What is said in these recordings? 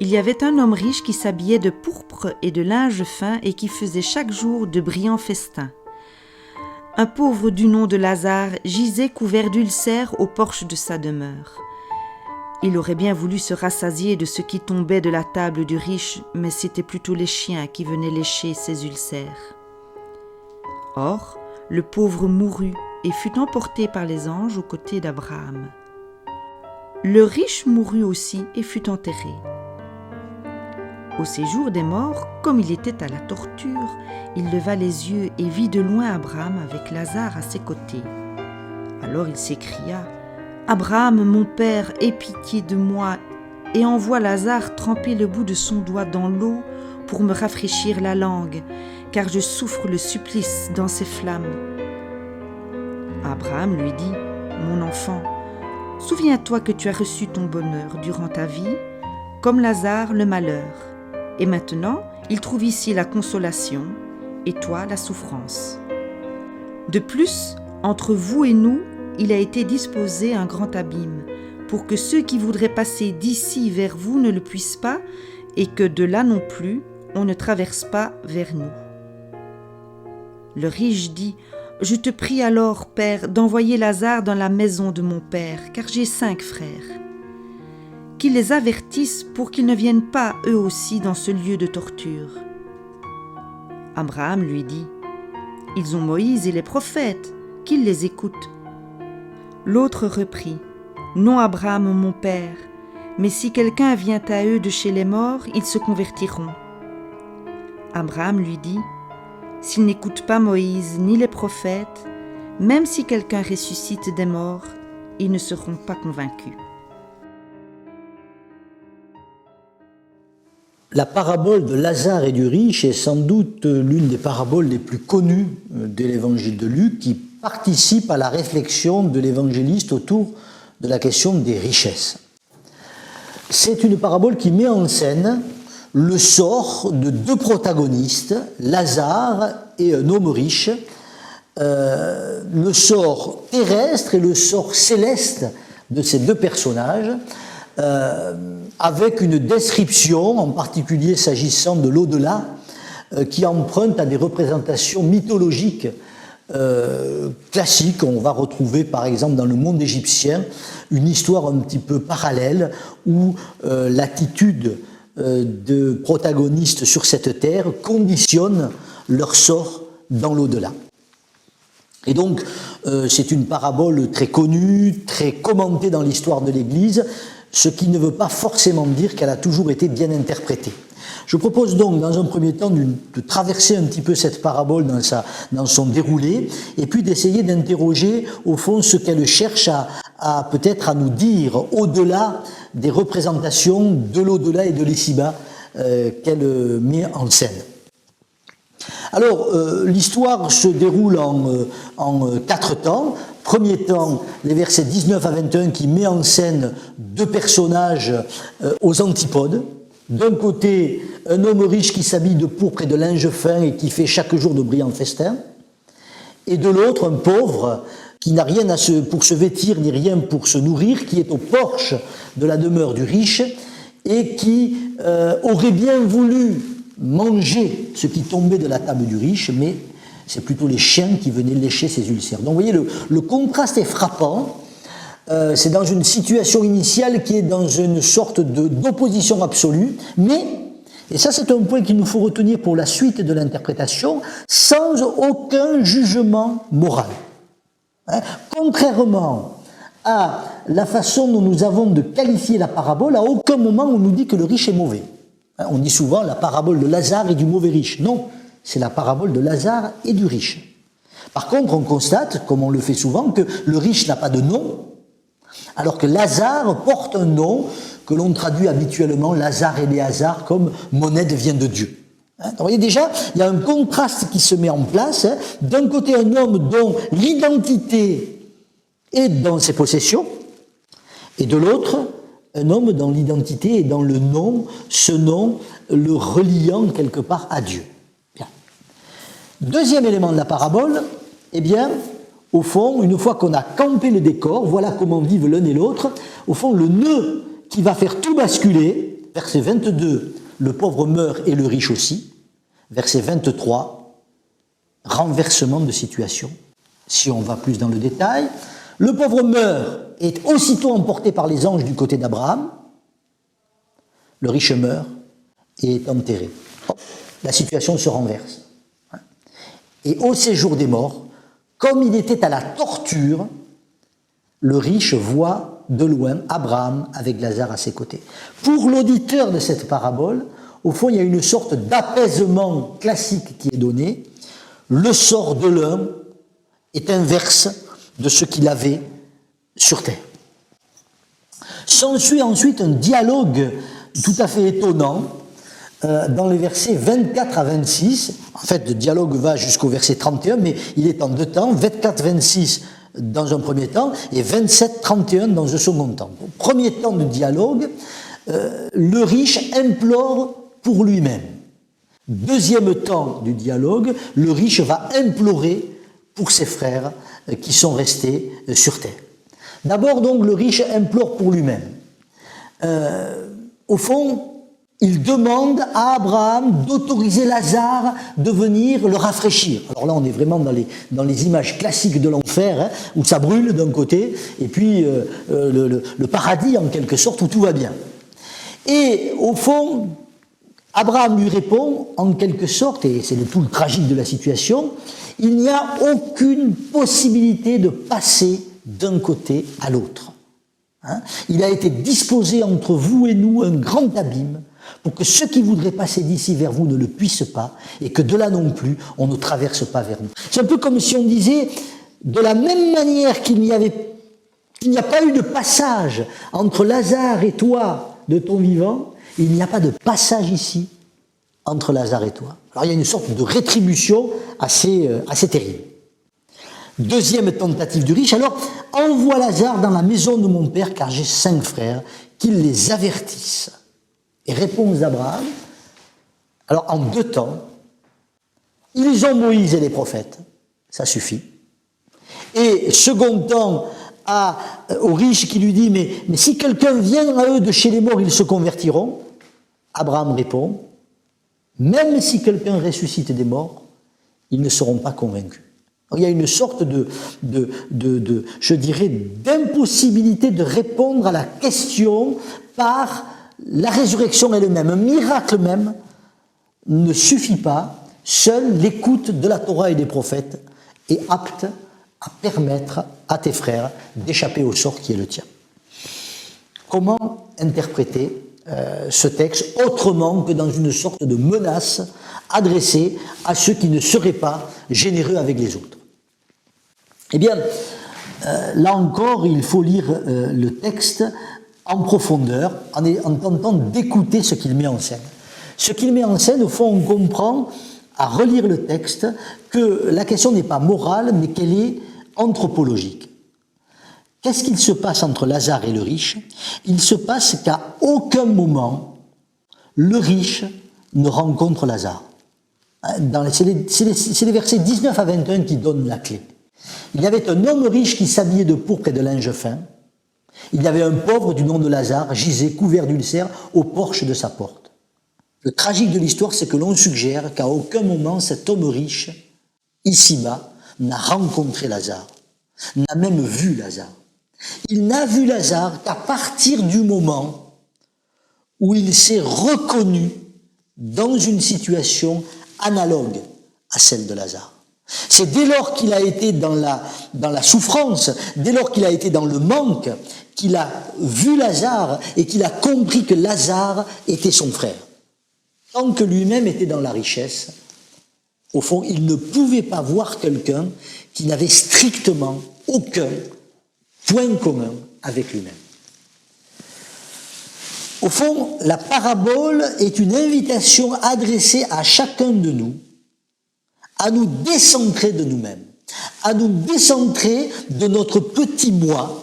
il y avait un homme riche qui s'habillait de pourpre et de linge fin et qui faisait chaque jour de brillants festins. Un pauvre du nom de Lazare gisait couvert d'ulcères au porche de sa demeure. Il aurait bien voulu se rassasier de ce qui tombait de la table du riche, mais c'était plutôt les chiens qui venaient lécher ses ulcères. Or, le pauvre mourut et fut emporté par les anges aux côtés d'Abraham. Le riche mourut aussi et fut enterré. Au séjour des morts, comme il était à la torture, il leva les yeux et vit de loin Abraham avec Lazare à ses côtés. Alors il s'écria : « Abraham, mon père, aie pitié de moi et envoie Lazare tremper le bout de son doigt dans l'eau pour me rafraîchir la langue, car je souffre le supplice dans ces flammes. » Abraham lui dit : « Mon enfant, souviens-toi que tu as reçu ton bonheur durant ta vie, comme Lazare le malheur. Et maintenant, il trouve ici la consolation, et toi la souffrance. De plus, entre vous et nous, il a été disposé un grand abîme, pour que ceux qui voudraient passer d'ici vers vous ne le puissent pas, et que de là non plus, on ne traverse pas vers nous. » Le riche dit : « Je te prie alors, Père, d'envoyer Lazare dans la maison de mon père, car j'ai 5 frères. Qu'ils les avertissent pour qu'ils ne viennent pas eux aussi dans ce lieu de torture. » Abraham lui dit : « Ils ont Moïse et les prophètes, qu'ils les écoutent. » L'autre reprit : « Non, Abraham, mon père, mais si quelqu'un vient à eux de chez les morts, ils se convertiront. » Abraham lui dit : « S'ils n'écoutent pas Moïse ni les prophètes, même si quelqu'un ressuscite des morts, ils ne seront pas convaincus. » La parabole de Lazare et du riche est sans doute l'une des paraboles les plus connues de l'évangile de Luc, qui participe à la réflexion de l'évangéliste autour de la question des richesses. C'est une parabole qui met en scène le sort de 2 protagonistes, Lazare et un homme riche, le sort terrestre et le sort céleste de ces 2 personnages, avec une description, en particulier s'agissant de l'au-delà, qui emprunte à des représentations mythologiques classiques. On va retrouver par exemple dans le monde égyptien une histoire un petit peu parallèle où l'attitude de protagonistes sur cette terre conditionne leur sort dans l'au-delà. Et donc c'est une parabole très connue, très commentée dans l'histoire de l'Église, ce qui ne veut pas forcément dire qu'elle a toujours été bien interprétée. Je propose donc dans un premier temps de traverser un petit peu cette parabole dans son déroulé, et puis d'essayer d'interroger au fond ce qu'elle cherche à peut-être à nous dire au-delà des représentations de l'au-delà et de l'ici-bas qu'elle met en scène. Alors, l'histoire se déroule en 4 temps. Premier temps, les versets 19 à 21 qui met en scène 2 personnages aux antipodes. D'un côté, un homme riche qui s'habille de pourpre et de linge fin et qui fait chaque jour de brillants festins. Et de l'autre, un pauvre qui n'a rien pour se vêtir ni rien pour se nourrir, qui est au porche de la demeure du riche et qui aurait bien voulu manger ce qui tombait de la table du riche, mais c'est plutôt les chiens qui venaient lécher ses ulcères. Donc vous voyez, le contraste est frappant. C'est dans une situation initiale qui est dans une sorte d'opposition absolue, mais, et ça c'est un point qu'il nous faut retenir pour la suite de l'interprétation, sans aucun jugement moral. Contrairement à la façon dont nous avons de qualifier la parabole, à aucun moment on nous dit que le riche est mauvais. On dit souvent la parabole de Lazare et du mauvais riche. Non, c'est la parabole de Lazare et du riche. Par contre, on constate, comme on le fait souvent, que le riche n'a pas de nom, alors que Lazare porte un nom que l'on traduit habituellement, Lazare et Léazar, comme mon aide vient de Dieu. Donc, vous voyez déjà, il y a un contraste qui se met en place. D'un côté, un homme dont l'identité est dans ses possessions, et de l'autre, un homme dont l'identité est dans le nom, ce nom le reliant quelque part à Dieu. Bien. Deuxième élément de la parabole, eh bien, au fond, une fois qu'on a campé le décor, voilà comment vivent l'un et l'autre, au fond, le nœud qui va faire tout basculer, Verset 22, le pauvre meurt et le riche aussi. Verset 23, renversement de situation. Si on va plus dans le détail, le pauvre meurt et est aussitôt emporté par les anges du côté d'Abraham. Le riche meurt et est enterré. La situation se renverse. Et au séjour des morts, comme il était à la torture, le riche voit de loin Abraham avec Lazare à ses côtés. Pour l'auditeur de cette parabole, au fond, il y a une sorte d'apaisement classique qui est donné. Le sort de l'un est inverse de ce qu'il avait sur terre. S'ensuit ensuite un dialogue tout à fait étonnant dans les versets 24 à 26. En fait, le dialogue va jusqu'au verset 31, mais il est en deux temps, 24-26 dans un premier temps et 27-31 dans un second temps. Au premier temps de dialogue, le riche implore pour lui-même. Deuxième temps du dialogue, le riche va implorer pour ses frères qui sont restés sur terre. D'abord, donc, le riche implore pour lui-même. Au fond, il demande à Abraham d'autoriser Lazare de venir le rafraîchir. Alors là, on est vraiment dans les images classiques de l'enfer, hein, où ça brûle d'un côté, et puis le paradis, en quelque sorte, où tout va bien. Et au fond, Abraham lui répond, en quelque sorte, et c'est tout le tragique de la situation, il n'y a aucune possibilité de passer d'un côté à l'autre. Hein, il a été disposé entre vous et nous un grand abîme, pour que ceux qui voudraient passer d'ici vers vous ne le puissent pas, et que de là non plus, on ne traverse pas vers nous. C'est un peu comme si on disait, de la même manière qu'il n'y a pas eu de passage entre Lazare et toi de ton vivant, il n'y a pas de passage ici entre Lazare et toi. Alors il y a une sorte de rétribution assez terrible. Deuxième tentative du riche, alors envoie Lazare dans la maison de mon père, car j'ai 5 frères, qu'il les avertisse. Et réponse d'Abraham, alors en 2 temps, ils ont Moïse et les prophètes, ça suffit. Et second temps, au riche qui lui dit, mais si quelqu'un vient à eux de chez les morts, ils se convertiront. Abraham répond, même si quelqu'un ressuscite des morts, ils ne seront pas convaincus. Alors, il y a une sorte je dirais, d'impossibilité de répondre à la question par la résurrection elle-même. Un miracle même ne suffit pas. Seule l'écoute de la Torah et des prophètes est apte à permettre à tes frères d'échapper au sort qui est le tien. Comment interpréter ce texte autrement que dans une sorte de menace adressée à ceux qui ne seraient pas généreux avec les autres? Eh bien, là encore, il faut lire le texte en profondeur, en tentant d'écouter ce qu'il met en scène. Ce qu'il met en scène, au fond, on comprend, à relire le texte, que la question n'est pas morale, mais qu'elle est anthropologique. Qu'est-ce qu'il se passe entre Lazare et le riche? Il se passe qu'à aucun moment, le riche ne rencontre Lazare. C'est les versets 19 à 21 qui donnent la clé. Il y avait un homme riche qui s'habillait de pourpre et de linge fin. Il y avait un pauvre du nom de Lazare, gisait couvert d'ulcères au porche de sa porte. Le tragique de l'histoire, c'est que l'on suggère qu'à aucun moment cet homme riche, ici-bas, n'a rencontré Lazare, n'a même vu Lazare. Il n'a vu Lazare qu'à partir du moment où il s'est reconnu dans une situation analogue à celle de Lazare. C'est dès lors qu'il a été dans la souffrance, dès lors qu'il a été dans le manque, qu'il a vu Lazare et qu'il a compris que Lazare était son frère. Tant que lui-même était dans la richesse, au fond, il ne pouvait pas voir quelqu'un qui n'avait strictement aucun point commun avec lui-même. Au fond, la parabole est une invitation adressée à chacun de nous à nous décentrer de nous-mêmes, à nous décentrer de notre petit moi,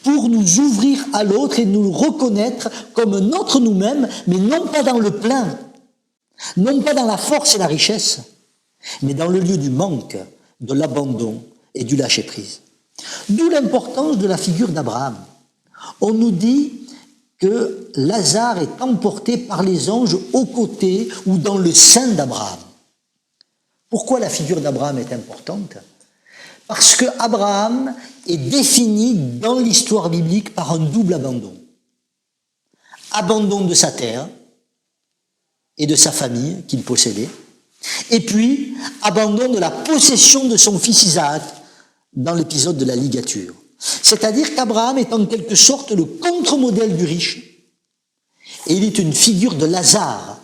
pour nous ouvrir à l'autre et nous reconnaître comme notre nous-mêmes, mais non pas dans le plein, non pas dans la force et la richesse, mais dans le lieu du manque, de l'abandon et du lâcher-prise. D'où l'importance de la figure d'Abraham. On nous dit que Lazare est emporté par les anges aux côtés ou dans le sein d'Abraham. Pourquoi la figure d'Abraham est importante? Parce que Abraham est défini dans l'histoire biblique par un double abandon. Abandon de sa terre et de sa famille qu'il possédait, et puis abandon de la possession de son fils Isaac dans l'épisode de la ligature. C'est-à-dire qu'Abraham est en quelque sorte le contre-modèle du riche, et il est une figure de Lazare,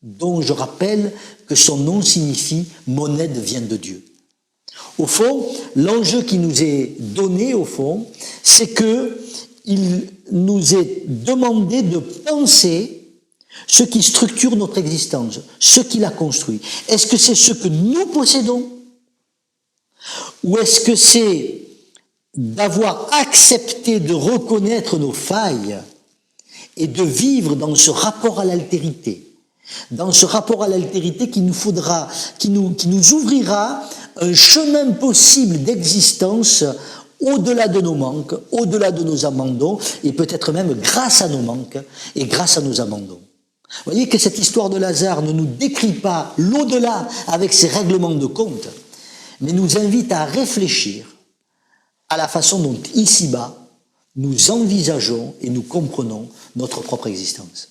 dont je rappelle que son nom signifie « mon aide vient de Dieu ». Au fond, l'enjeu qui nous est donné, au fond, c'est qu'il nous est demandé de penser ce qui structure notre existence, ce qui la construit. Est-ce que c'est ce que nous possédons? Ou est-ce que c'est d'avoir accepté de reconnaître nos failles et de vivre dans ce rapport à l'altérité? Dans ce rapport à l'altérité qui nous ouvrira un chemin possible d'existence au-delà de nos manques, au-delà de nos abandons, et peut-être même grâce à nos manques et grâce à nos abandons. Vous voyez que cette histoire de Lazare ne nous décrit pas l'au-delà avec ses règlements de compte, mais nous invite à réfléchir à la façon dont, ici-bas, nous envisageons et nous comprenons notre propre existence.